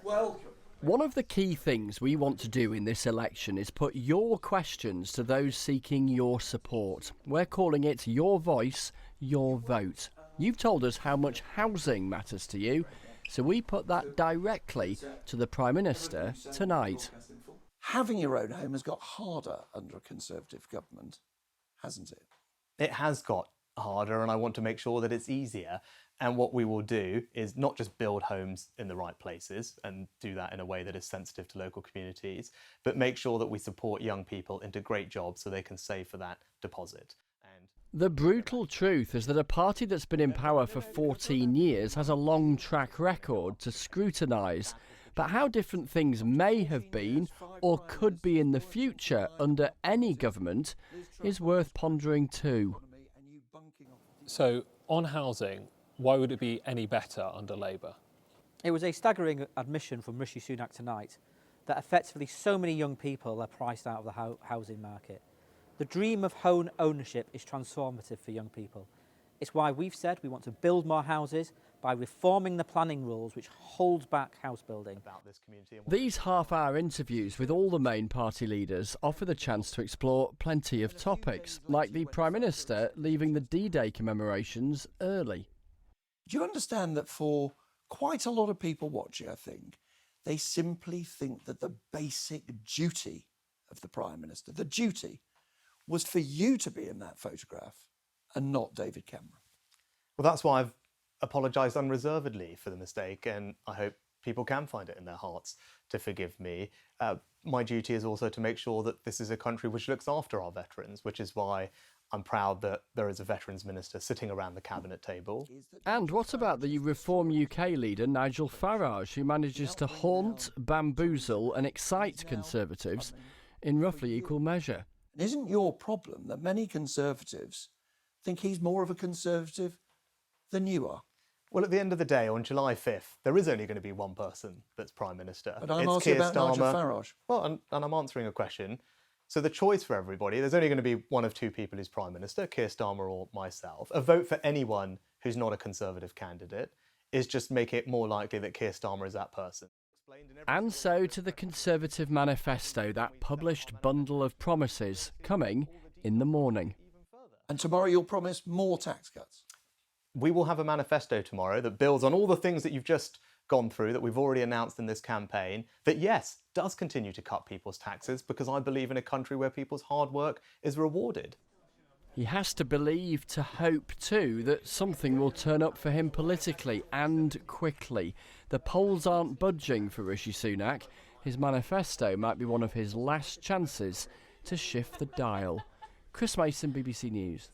One of the key things we want to do in this election is put your questions to those seeking your support. We're calling it Your Voice, Your Vote. You've told us how much housing matters to you, so we put that directly to the Prime Minister tonight. Having your own home has got harder under a Conservative government, hasn't it? It has got harder, and I want to make sure that it's easier. And what we will do is not just build homes in the right places and do that in a way that is sensitive to local communities, but make sure that we support young people into great jobs so they can save for that deposit. The brutal truth is that a party that's been in power for 14 years has a long track record to scrutinise. But how different things may have been or could be in the future under any government is worth pondering too. So, on housing, why would it be any better under Labour? It was a staggering admission from Rishi Sunak tonight that effectively so many young people are priced out of the housing market. The dream of home ownership is transformative for young people. It's why we've said we want to build more houses by reforming the planning rules which hold back house building. These half-hour interviews with all the main party leaders offer the chance to explore plenty of topics, like the Prime Minister leaving the D-Day commemorations early. Do you understand that for quite a lot of people watching, I think, they simply think that the basic duty of the Prime Minister, the duty, was for you to be in that photograph and not David Cameron? Well, that's why I've apologised unreservedly for the mistake, and I hope people can find it in their hearts to forgive me. My duty is also to make sure that this is a country which looks after our veterans, which is why I'm proud that there is a Veterans Minister sitting around the cabinet table. And what about the Reform UK leader Nigel Farage, who manages to haunt, bamboozle and excite Conservatives in roughly equal measure? Isn't your problem that many Conservatives think he's more of a Conservative than you are? Well, at the end of the day, on July 5th, there is only going to be one person that's Prime Minister. But I'm asking about Nigel Farage. Well, and I'm answering a question. So the choice for everybody, there's only going to be one of two people who's Prime Minister, Keir Starmer or myself. A vote for anyone who's not a Conservative candidate is just make it more likely that Keir Starmer is that person. And so to the Conservative manifesto, that published bundle of promises coming in the morning. And tomorrow you'll promise more tax cuts. We will have a manifesto tomorrow that builds on all the things that you've just gone through, that we've already announced in this campaign, that yes, does continue to cut people's taxes, because I believe in a country where people's hard work is rewarded. He has to believe, to hope too, that something will turn up for him politically and quickly. The polls aren't budging for Rishi Sunak. His manifesto might be one of his last chances to shift the dial. Chris Mason, BBC News.